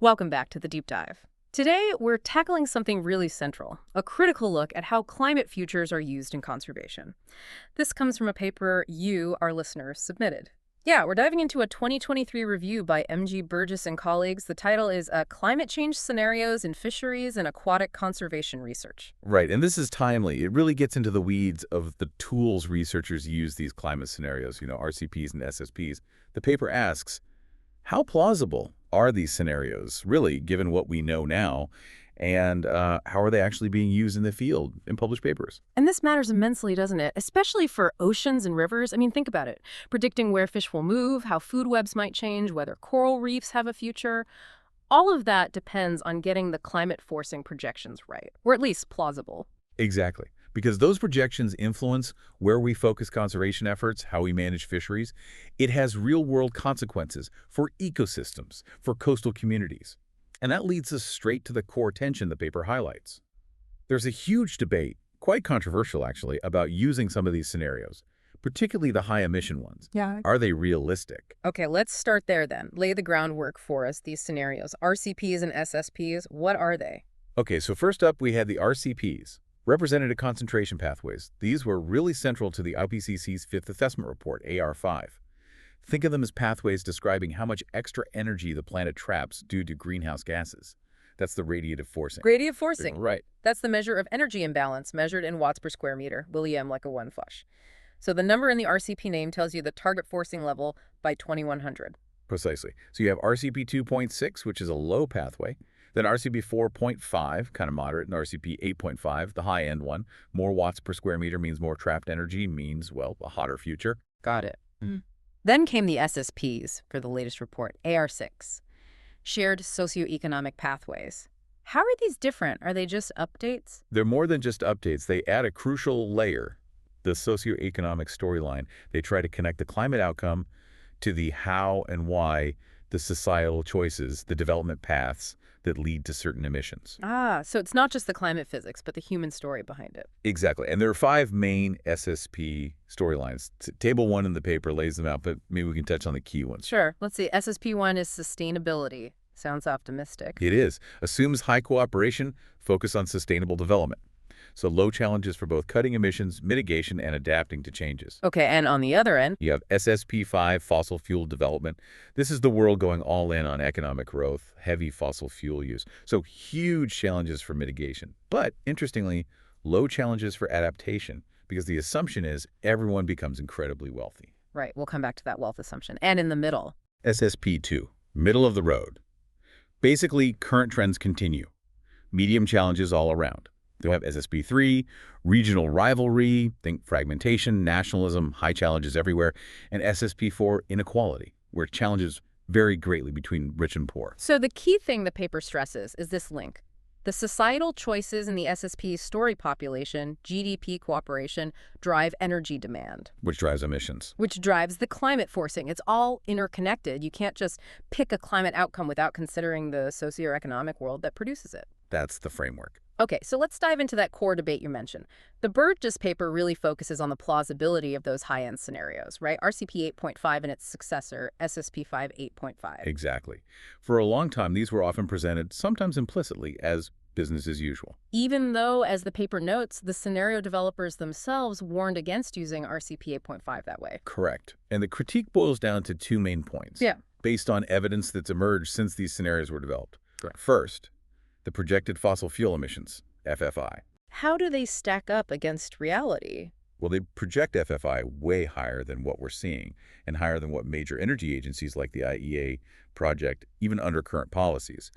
Welcome back to the Deep Dive. Today, we're tackling something really central, a critical look at how climate futures are used in conservation. This comes from a paper you, our listeners, submitted. Yeah, we're diving into a 2023 review by M.G. Burgess and colleagues. The title is Climate Change Scenarios in Fisheries and Aquatic Conservation Research. Right, and this is timely. It really gets into the weeds of the tools researchers use these climate scenarios, RCPs and SSPs. The paper asks, how plausible are these scenarios, really, given what we know now, and how are they actually being used in the field in published papers? And this matters immensely, doesn't it? Especially for oceans and rivers. I mean, think about it. Predicting where fish will move, how food webs might change, whether coral reefs have a future. All of that depends on getting the climate-forcing projections right, or at least plausible. Exactly, because those projections influence where we focus conservation efforts, how we manage fisheries. It has real-world consequences for ecosystems, for coastal communities. And that leads us straight to the core tension the paper highlights. There's a huge debate, quite controversial actually, about using some of these scenarios, particularly the high-emission ones. Yeah. Are they realistic? Okay, let's start there then. Lay the groundwork for us, these scenarios. RCPs and SSPs, what are they? Okay, so first up we had the RCPs, Representative Concentration Pathways. These were really central to the IPCC's Fifth Assessment Report, AR5. Think of them as pathways describing how much extra energy the planet traps due to greenhouse gases. That's the radiative forcing. Radiative forcing. Right. That's the measure of energy imbalance measured in watts per square meter, William like a one flush. So the number in the RCP name tells you the target forcing level by 2100. Precisely. So you have RCP 2.6, which is a low pathway, then RCP 4.5, kind of moderate, and RCP 8.5, the high-end one. More watts per square meter means more trapped energy, means, well, a hotter future. Got it. Then came the SSPs for the latest report, AR6, Shared Socioeconomic Pathways. How are these different? Are they just updates? They're more than just updates. They add a crucial layer, the socioeconomic storyline. They try to connect the climate outcome to the how and why, the societal choices, the development paths that lead to certain emissions. So it's not just the climate physics, but the human story behind it. Exactly. And there are 5 main SSP storylines. Table 1 in the paper lays them out, but maybe we can touch on the key ones. Sure. Let's see. SSP1 is sustainability. Sounds optimistic. It is. Assumes high cooperation, focus on sustainable development. So low challenges for both cutting emissions, mitigation, and adapting to changes. Okay, and on the other end, You have SSP5, fossil fuel development. This is the world going all in on economic growth, heavy fossil fuel use. So huge challenges for mitigation. But interestingly, low challenges for adaptation, because the assumption is everyone becomes incredibly wealthy. right, we'll come back to that wealth assumption. And in the middle, SSP2, middle of the road. Basically, current trends continue. Medium challenges all around. They'll have SSP3, regional rivalry, think fragmentation, nationalism, high challenges everywhere, and SSP4, inequality, where challenges vary greatly between rich and poor. so the key thing the paper stresses is this link. The societal choices in the SSP story population, GDP cooperation, drive energy demand, Which drives emissions. which drives the climate forcing. It's all interconnected. You can't just pick a climate outcome without considering the socioeconomic world that produces it. That's the framework. Okay, so let's dive into that core debate you mentioned. The Burgess paper really focuses on the plausibility of those high-end scenarios, right? RCP 8.5 and its successor, SSP 5 8.5. Exactly. For a long time, these were often presented, sometimes implicitly, as business as usual. Even though, as the paper notes, the scenario developers themselves warned against using RCP 8.5 that way. Correct. And the critique boils down to 2 main points. Yeah. Based on evidence that's emerged since these scenarios were developed. First, the projected fossil fuel emissions, FFI. How do they stack up against reality? Well, they project FFI way higher than what we're seeing and higher than what major energy agencies like the IEA project, even under current policies.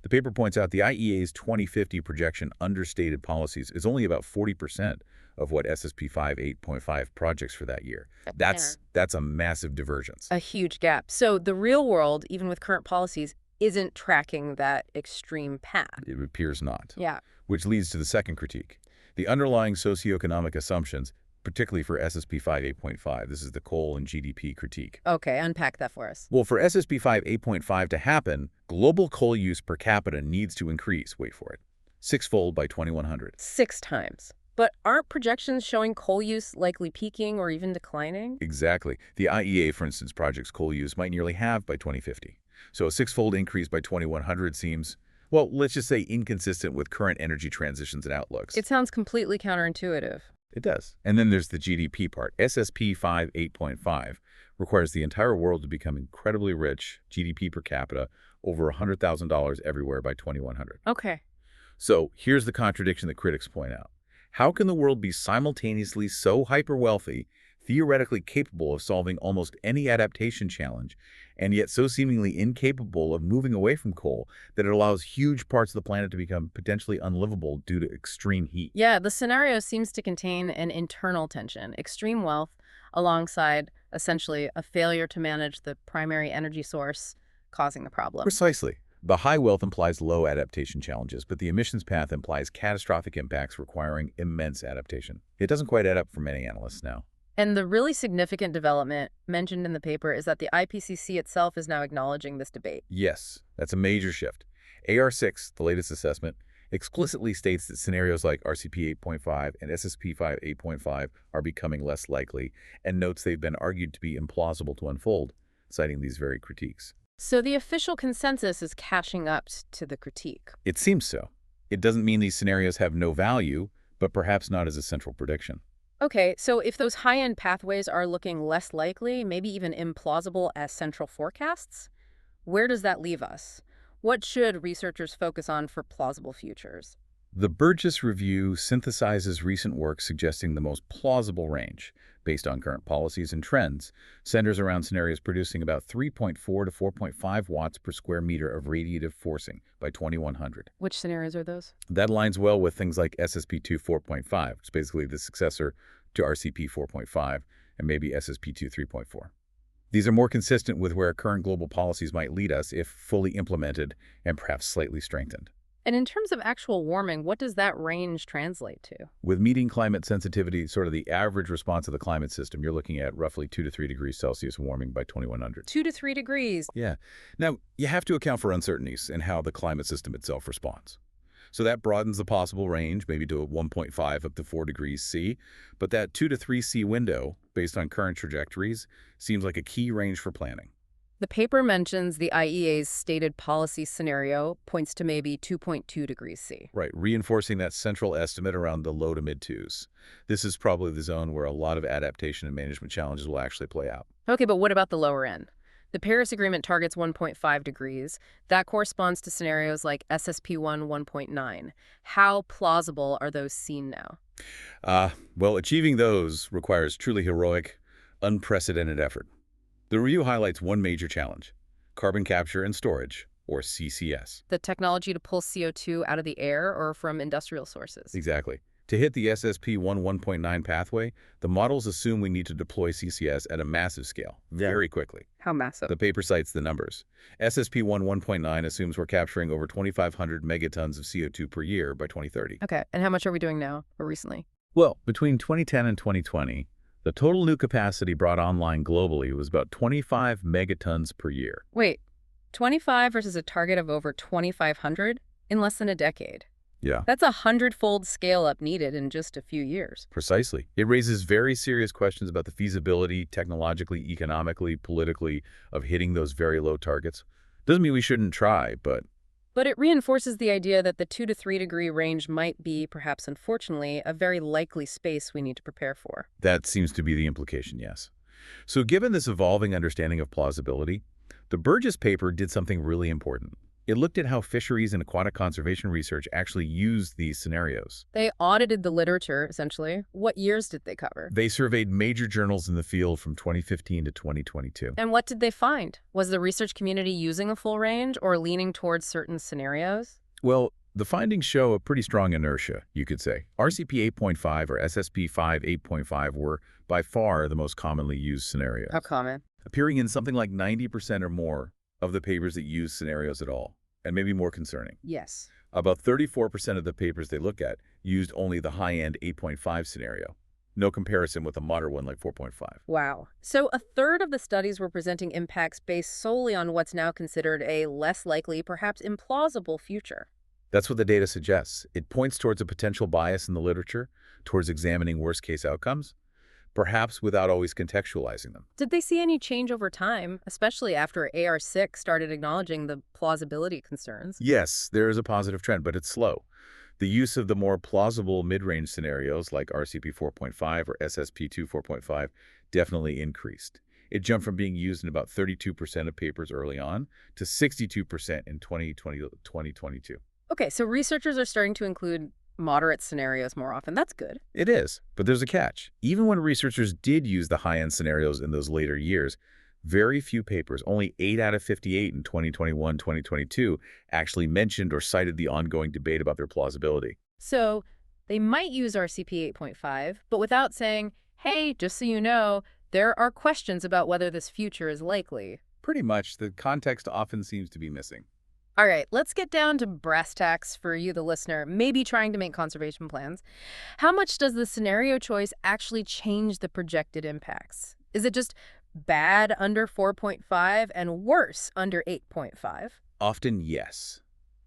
The paper points out the IEA's 2050 projection understated policies is only about 40% of what SSP 5 8.5 projects for that year. That's a massive divergence. A huge gap. So the real world, even with current policies, isn't tracking that extreme path. It appears not. Yeah. Which leads to the second critique. The underlying socioeconomic assumptions, particularly for SSP 5 8.5, this is the coal and GDP critique. Okay, unpack that for us. Well, for SSP 5 8.5 to happen, global coal use per capita needs to increase, wait for it, 6-fold by 2100. 6 times. But aren't projections showing coal use likely peaking or even declining? Exactly. The IEA, for instance, projects coal use might nearly halve by 2050. So a six-fold increase by 2100 seems, well, let's just say inconsistent with current energy transitions and outlooks. It sounds completely counterintuitive. It does. And then there's the GDP part. SSP 8.5 requires the entire world to become incredibly rich, GDP per capita, over $100,000 everywhere by 2100. Okay. So here's the contradiction that critics point out. How can the world be simultaneously so hyper-wealthy, theoretically capable of solving almost any adaptation challenge, and yet so seemingly incapable of moving away from coal that it allows huge parts of the planet to become potentially unlivable due to extreme heat? Yeah, the scenario seems to contain an internal tension, extreme wealth, alongside essentially a failure to manage the primary energy source causing the problem. Precisely. The high wealth implies low adaptation challenges, but the emissions path implies catastrophic impacts requiring immense adaptation. It doesn't quite add up for many analysts now. And the really significant development mentioned in the paper is that the IPCC itself is now acknowledging this debate. Yes, that's a major shift. AR6, the latest assessment, explicitly states that scenarios like RCP 8.5 and SSP 8.5 are becoming less likely, and notes they've been argued to be implausible to unfold, citing these very critiques. So the official consensus is catching up to the critique. It seems so. It doesn't mean these scenarios have no value, but perhaps not as a central prediction. Okay, so if those high-end pathways are looking less likely, maybe even implausible as central forecasts, where does that leave us? What should researchers focus on for plausible futures? The Burgess review synthesizes recent work suggesting the most plausible range, based on current policies and trends, centers around scenarios producing about 3.4 to 4.5 watts per square meter of radiative forcing by 2100. Which scenarios are those? That aligns well with things like SSP2 4.5, which is basically the successor to RCP 4.5, and maybe SSP2 3.4. These are more consistent with where current global policies might lead us if fully implemented and perhaps slightly strengthened. And in terms of actual warming, what does that range translate to? With meeting climate sensitivity, sort of the average response of the climate system, you're looking at roughly 2 to 3 degrees Celsius warming by 2100. 2 to 3 degrees. Yeah. Now, you have to account for uncertainties in how the climate system itself responds. So that broadens the possible range, maybe to a 1.5 up to 4 degrees C. But that 2 to 3 C window, based on current trajectories, seems like a key range for planning. The paper mentions the IEA's stated policy scenario points to maybe 2.2 degrees C. Right, reinforcing that central estimate around the low to mid-twos. This is probably the zone where a lot of adaptation and management challenges will actually play out. Okay, but what about the lower end? The Paris Agreement targets 1.5 degrees. That corresponds to scenarios like SSP1 1.9. How plausible are those seen now? Well, achieving those requires truly heroic, unprecedented effort. The review highlights one major challenge: carbon capture and storage, or CCS. The technology to pull CO2 out of the air or from industrial sources. Exactly. To hit the SSP 1.9 pathway, the models assume we need to deploy CCS at a massive scale, very quickly. How massive? The paper cites the numbers. SSP 1.9 assumes we're capturing over 2,500 megatons of CO2 per year by 2030. Okay, and how much are we doing now or recently? Well, between 2010 and 2020, the total new capacity brought online globally was about 25 megatons per year. Wait, 25 versus a target of over 2,500 in less than a decade. Yeah. That's a 100-fold scale-up needed in just a few years. Precisely. It raises very serious questions about the feasibility, technologically, economically, politically, of hitting those very low targets. Doesn't mean we shouldn't try, but... But it reinforces the idea that the 2 to 3 degree range might be, perhaps unfortunately, a very likely space we need to prepare for. That seems to be the implication, yes. So given this evolving understanding of plausibility, the Burgess paper did something really important. It looked at how fisheries and aquatic conservation research actually used these scenarios. They audited the literature, essentially. What years did they cover? They surveyed major journals in the field from 2015 to 2022. And what did they find? Was the research community using a full range or leaning towards certain scenarios? Well, the findings show a pretty strong inertia, you could say. RCP 8.5 or SSP 8.5 were by far the most commonly used scenarios. How common? Appearing in something like 90% or more of the papers that use scenarios at all, and maybe more concerning. Yes. About 34% of the papers they look at used only the high-end 8.5 scenario. No comparison with a moderate one like 4.5. Wow. So a third of the studies were presenting impacts based solely on what's now considered a less likely, perhaps implausible future. That's what the data suggests. It points towards a potential bias in the literature, towards examining worst-case outcomes. perhaps without always contextualizing them. Did they see any change over time, especially after AR6 started acknowledging the plausibility concerns? Yes, there is a positive trend, but it's slow. The use of the more plausible mid-range scenarios like RCP 4.5 or SSP2 4.5 definitely increased. It jumped from being used in about 32% of papers early on to 62% in 2022. Okay, so researchers are starting to include moderate scenarios more often. That's good. It is, but there's a catch. Even when researchers did use the high-end scenarios in those later years, very few papers, only 8 out of 58 in 2021-2022, actually mentioned or cited the ongoing debate about their plausibility. So they might use RCP 8.5, but without saying, hey, just so you know, there are questions about whether this future is likely. Pretty much, the context often seems to be missing. All right, let's get down to brass tacks for you, the listener, maybe trying to make conservation plans. How much does the scenario choice actually change the projected impacts? Is it just bad under 4.5 and worse under 8.5? Often, yes.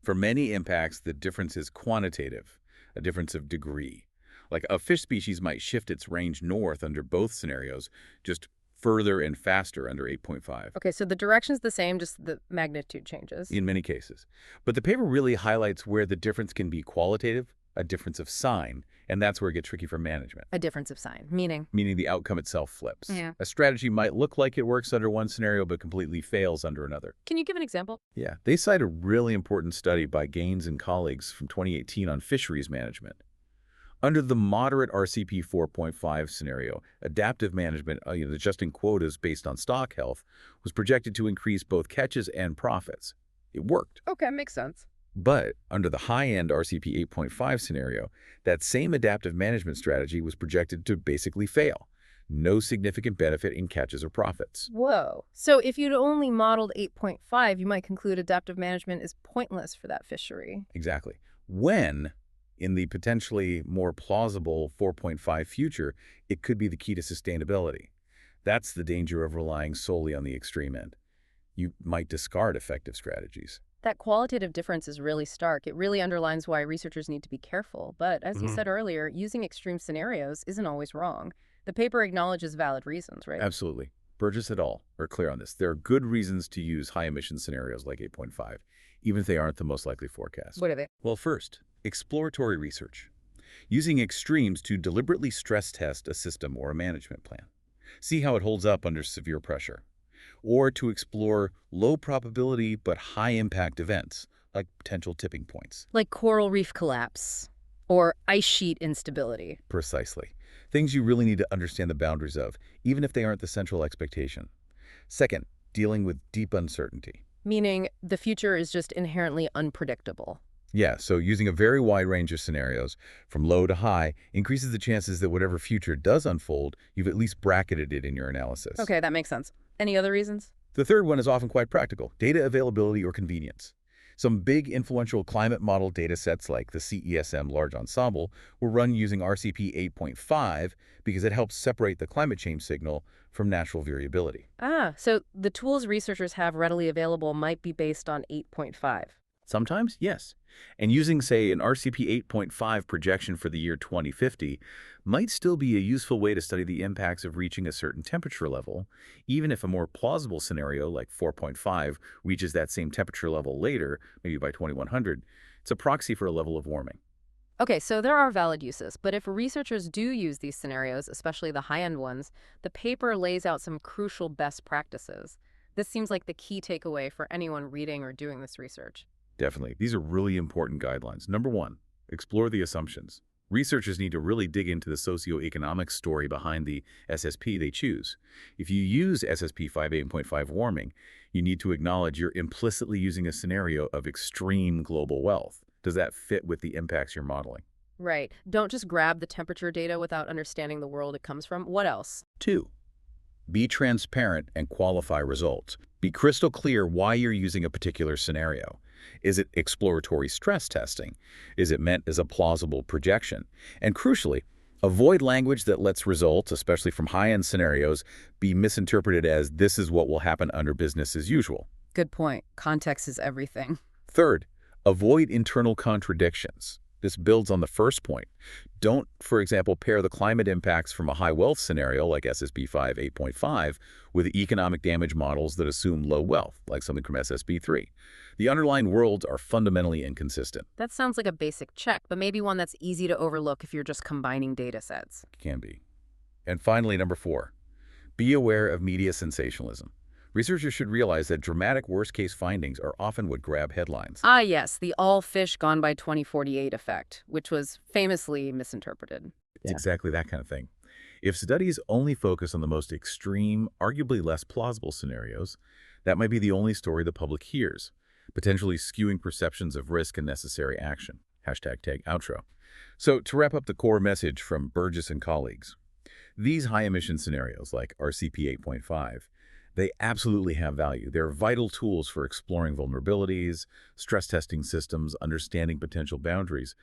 For many impacts, the difference is quantitative, a difference of degree. Like a fish species might shift its range north under both scenarios, just further and faster under 8.5. Okay, so the direction's the same, just the magnitude changes. In many cases. But the paper really highlights where the difference can be qualitative, a difference of sign, and that's where it gets tricky for management. A difference of sign, meaning? Meaning the outcome itself flips. Yeah. A strategy might look like it works under one scenario but completely fails under another. Can you give an example? Yeah, they cite a really important study by Gaines and colleagues from 2018 on fisheries management. Under the moderate RCP 4.5 scenario, adaptive management, adjusting quotas based on stock health, was projected to increase both catches and profits. It worked. Okay, makes sense. But under the high-end RCP 8.5 scenario, that same adaptive management strategy was projected to basically fail. No significant benefit in catches or profits. Whoa. So if you'd only modeled 8.5, you might conclude adaptive management is pointless for that fishery. Exactly. When, in the potentially more plausible 4.5 future, it could be the key to sustainability. That's the danger of relying solely on the extreme end. You might discard effective strategies. That qualitative difference is really stark. It really underlines why researchers need to be careful. But as you said earlier, using extreme scenarios isn't always wrong. The paper acknowledges valid reasons, right? Absolutely. Burgess et al. Are clear on this. There are good reasons to use high-emission scenarios like 8.5, even if they aren't the most likely forecast. What are they? Well, first, exploratory research. Using extremes to deliberately stress test a system or a management plan. See how it holds up under severe pressure. Or to explore low probability but high impact events, like potential tipping points. Like coral reef collapse or ice sheet instability. Precisely. Things you really need to understand the boundaries of, even if they aren't the central expectation. Second, dealing with deep uncertainty. Meaning the future is just inherently unpredictable. Yeah, so using a very wide range of scenarios, from low to high, increases the chances that whatever future does unfold, you've at least bracketed it in your analysis. Okay, that makes sense. Any other reasons? The third one is often quite practical: data availability or convenience. Some big influential climate model data sets like the CESM Large Ensemble were run using RCP 8.5 because it helps separate the climate change signal from natural variability. Ah, so the tools researchers have readily available might be based on 8.5. Sometimes, yes. And using, say, an RCP 8.5 projection for the year 2050 might still be a useful way to study the impacts of reaching a certain temperature level, even if a more plausible scenario like 4.5 reaches that same temperature level later, maybe by 2100. It's a proxy for a level of warming. Okay, so there are valid uses, but if researchers do use these scenarios, especially the high-end ones, the paper lays out some crucial best practices. This seems like the key takeaway for anyone reading or doing this research. Definitely. These are really important guidelines. Number one, explore the assumptions. Researchers need to really dig into the socioeconomic story behind the SSP they choose. If you use SSP 5.8.5 warming, you need to acknowledge you're implicitly using a scenario of extreme global wealth. Does that fit with the impacts you're modeling? Right. Don't just grab the temperature data without understanding the world it comes from. What else? 2. Be transparent and qualify results. Be crystal clear why you're using a particular scenario. Is it exploratory stress testing? Is it meant as a plausible projection? And crucially, avoid language that lets results, especially from high-end scenarios, be misinterpreted as this is what will happen under business as usual. Good point. Context is everything. Third, avoid internal contradictions. This builds on the first point. Don't, for example, pair the climate impacts from a high wealth scenario like SSP 5 8.5 with economic damage models that assume low wealth, like something from SSP 3. The underlying worlds are fundamentally inconsistent. That sounds like a basic check, but maybe one that's easy to overlook if you're just combining data sets. Can be. And finally, number 4, be aware of media sensationalism. Researchers should realize that dramatic worst-case findings are often what grab headlines. Ah, yes, the all fish gone by 2048 effect, which was famously misinterpreted. It's exactly that kind of thing. If studies only focus on the most extreme, arguably less plausible scenarios, that might be the only story the public hears, potentially skewing perceptions of risk and necessary action. Hashtag tag outro. So to wrap up the core message from Burgess and colleagues, these high-emission scenarios like RCP 8.5, they absolutely have value. They're vital tools for exploring vulnerabilities, stress testing systems, understanding potential boundaries.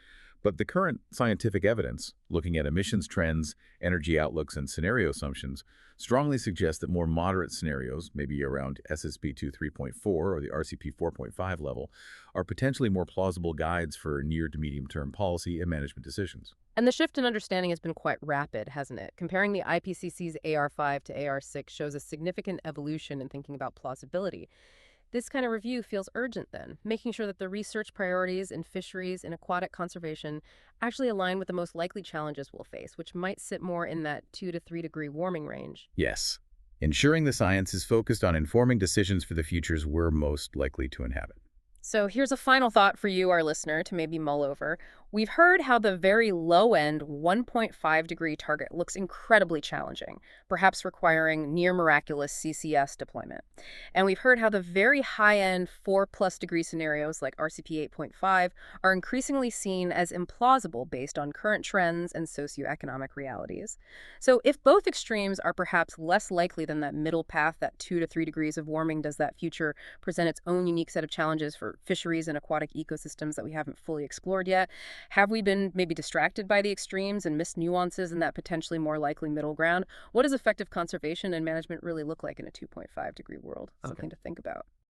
But the current scientific evidence, looking at emissions trends, energy outlooks, and scenario assumptions, strongly suggests that more moderate scenarios, maybe around SSP2 3.4 or the RCP 4.5 level, are potentially more plausible guides for near to medium-term policy and management decisions. And the shift in understanding has been quite rapid, hasn't it? Comparing the IPCC's AR5 to AR6 shows a significant evolution in thinking about plausibility. This kind of review feels urgent then, making sure that the research priorities in fisheries and aquatic conservation actually align with the most likely challenges we'll face, which might sit more in that 2 to 3 degree warming range. Yes, ensuring the science is focused on informing decisions for the futures we're most likely to inhabit. So here's a final thought for you, our listener, to maybe mull over. We've heard how the very low-end 1.5-degree target looks incredibly challenging, perhaps requiring near-miraculous CCS deployment. And we've heard how the very high-end 4-plus-degree scenarios like RCP 8.5 are increasingly seen as implausible based on current trends and socioeconomic realities. So if both extremes are perhaps less likely than that middle path, that 2 to 3 degrees of warming, does that future present its own unique set of challenges for fisheries and aquatic ecosystems that we haven't fully explored yet? Have we been maybe distracted by the extremes and missed nuances in that potentially more likely middle ground? What does effective conservation and management really look like in a 2.5-degree world? Something to think about.